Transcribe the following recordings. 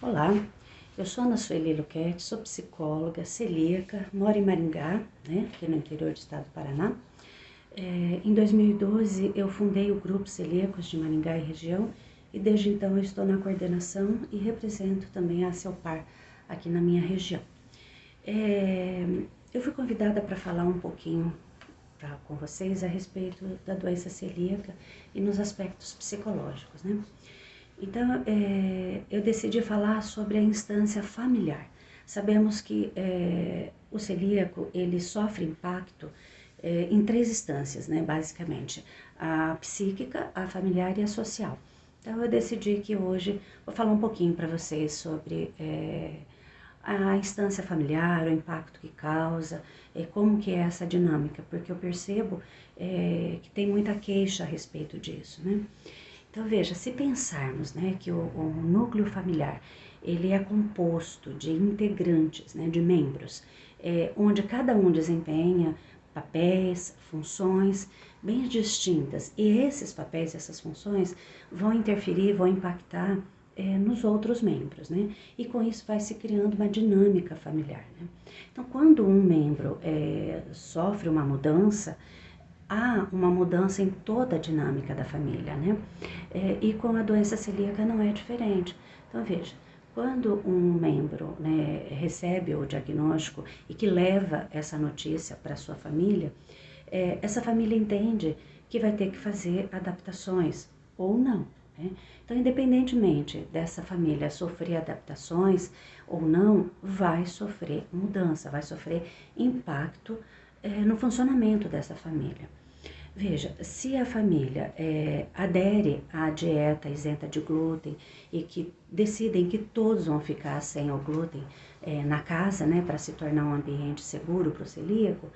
Olá, eu sou Ana Sueli Luquete, sou psicóloga, celíaca, moro em Maringá, aqui no interior do estado do Paraná. Em 2012 eu fundei o Grupo Celíacos de Maringá e região e desde então eu estou na coordenação e represento também a CELPAR aqui na minha região. Eu fui convidada para falar um pouquinho com vocês a respeito da doença celíaca e nos aspectos psicológicos, né? Então, eu decidi falar sobre a instância familiar. Sabemos que o celíaco, ele sofre impacto em três instâncias, né, basicamente. A psíquica, a familiar e a social. Então, eu decidi que hoje vou falar um pouquinho para vocês sobre a instância familiar, o impacto que causa, como que é essa dinâmica, porque eu percebo que tem muita queixa a respeito disso, né? Então veja, se pensarmos, né, que o núcleo familiar ele é composto de integrantes, né, de membros, onde cada um desempenha papéis, funções bem distintas, e esses papéis, essas funções vão interferir, vão impactar nos outros membros, né? E com isso vai se criando uma dinâmica familiar, né? Então, quando um membro sofre uma mudança, há uma mudança em toda a dinâmica da família, né? E com a doença celíaca não é diferente. Então, veja, quando um membro, né, recebe o diagnóstico e que leva essa notícia para sua família, essa família entende que vai ter que fazer adaptações ou não, né? Então, independentemente dessa família sofrer adaptações ou não, vai sofrer mudança, vai sofrer impacto no funcionamento dessa família. Veja, se a família adere à dieta isenta de glúten e que decidem que todos vão ficar sem o glúten na casa, né, para se tornar um ambiente seguro para o celíaco,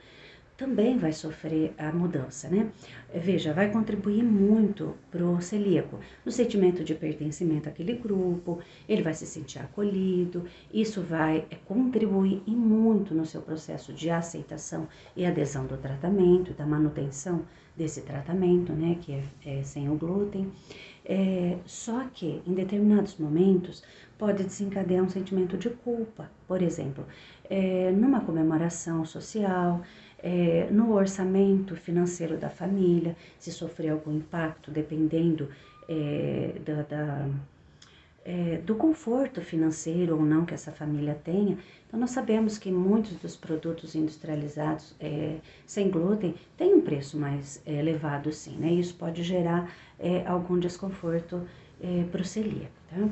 também vai sofrer a mudança, né? Veja, vai contribuir muito para o celíaco, no sentimento de pertencimento àquele grupo, ele vai se sentir acolhido, isso vai contribuir e muito no seu processo de aceitação e adesão do tratamento, da manutenção desse tratamento, né, que é sem o glúten. Só que, em determinados momentos, pode desencadear um sentimento de culpa, por exemplo, numa comemoração social, no orçamento financeiro da família, se sofrer algum impacto, dependendo do conforto financeiro ou não que essa família tenha. Então, nós sabemos que muitos dos produtos industrializados sem glúten têm um preço mais elevado, sim, né? Isso pode gerar algum desconforto para o celíaco, tá?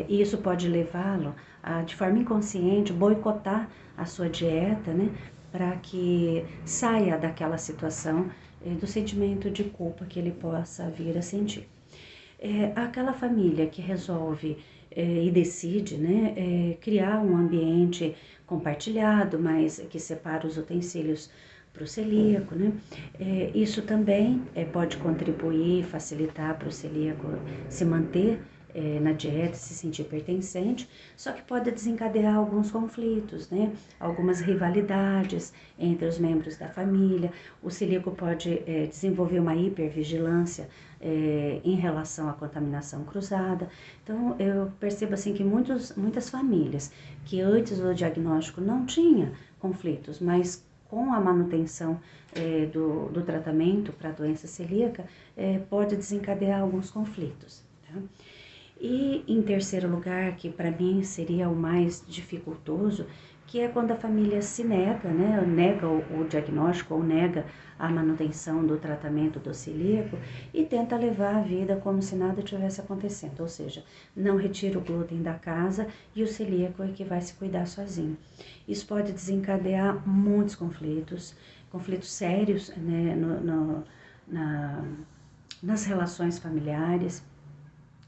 E isso pode levá-lo a, de forma inconsciente, boicotar a sua dieta, né? Para que saia daquela situação do sentimento de culpa que ele possa vir a sentir. Aquela família que resolve e decide, né, criar um ambiente compartilhado, mas que separa os utensílios para o celíaco, né? Isso também pode contribuir, facilitar para o celíaco se manter na dieta, se sentir pertencente, só que pode desencadear alguns conflitos, né? Algumas rivalidades entre os membros da família. O celíaco pode desenvolver uma hipervigilância em relação à contaminação cruzada. Então, eu percebo assim que muitas famílias que antes do diagnóstico não tinha conflitos, mas com a manutenção do tratamento para a doença celíaca, pode desencadear alguns conflitos, tá? E em terceiro lugar, que para mim seria o mais dificultoso, que é quando a família se nega, né, nega o diagnóstico ou nega a manutenção do tratamento do celíaco e tenta levar a vida como se nada tivesse acontecendo, ou seja, não retira o glúten da casa e o celíaco é que vai se cuidar sozinho. Isso pode desencadear muitos conflitos sérios, né, nas relações familiares.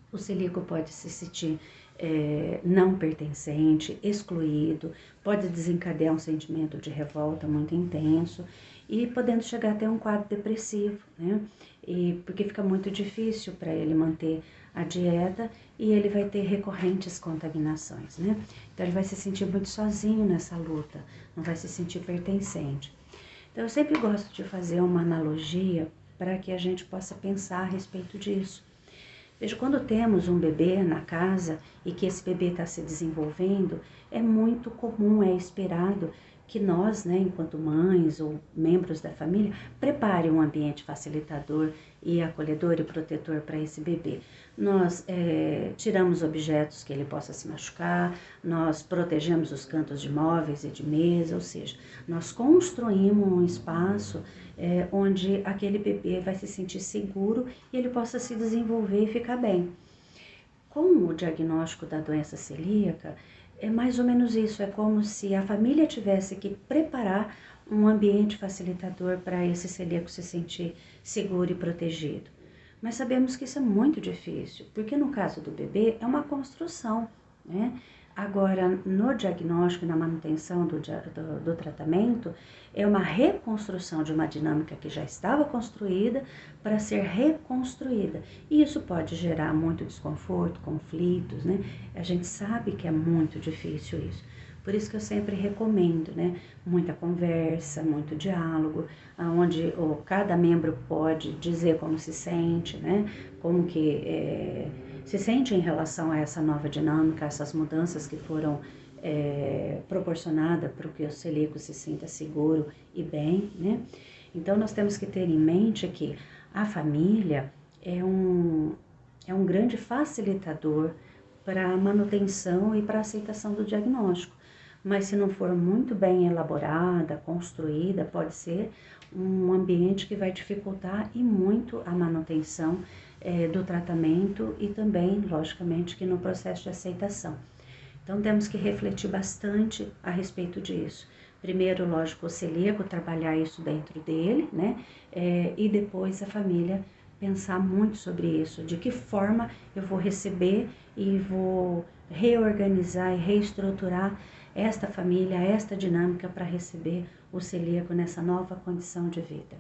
O celíaco pode se sentir não pertencente, excluído, pode desencadear um sentimento de revolta muito intenso e podendo chegar até um quadro depressivo, né? Porque fica muito difícil para ele manter a dieta e ele vai ter recorrentes contaminações, né? Então ele vai se sentir muito sozinho nessa luta, não vai se sentir pertencente. Então eu sempre gosto de fazer uma analogia para que a gente possa pensar a respeito disso. Veja, quando temos um bebê na casa e que esse bebê está se desenvolvendo, é muito comum, é esperado que nós, né, enquanto mães ou membros da família, prepare um ambiente facilitador e acolhedor e protetor para esse bebê. Nós tiramos objetos que ele possa se machucar, nós protegemos os cantos de móveis e de mesa, ou seja, nós construímos um espaço onde aquele bebê vai se sentir seguro e ele possa se desenvolver e ficar bem. Com o diagnóstico da doença celíaca, é mais ou menos isso, é como se a família tivesse que preparar um ambiente facilitador para esse celíaco se sentir seguro e protegido. Mas sabemos que isso é muito difícil, porque no caso do bebê é uma construção, né? Agora, no diagnóstico e na manutenção do tratamento, é uma reconstrução de uma dinâmica que já estava construída para ser reconstruída. E isso pode gerar muito desconforto, conflitos, né? A gente sabe que é muito difícil isso. Por isso que eu sempre recomendo, né? Muita conversa, muito diálogo, onde cada membro pode dizer como se sente, né? Como que se sente em relação a essa nova dinâmica, essas mudanças que foram proporcionadas para que o celíaco se sinta seguro e bem, né? Então, nós temos que ter em mente que a família é um grande facilitador para a manutenção e para a aceitação do diagnóstico. Mas se não for muito bem elaborada, construída, pode ser um ambiente que vai dificultar e muito a manutenção do tratamento e também, logicamente, que no processo de aceitação. Então, temos que refletir bastante a respeito disso. Primeiro, lógico, o celíaco, trabalhar isso dentro dele, né? E depois a família pensar muito sobre isso, de que forma eu vou receber e vou reorganizar e reestruturar esta família, esta dinâmica para receber o celíaco nessa nova condição de vida.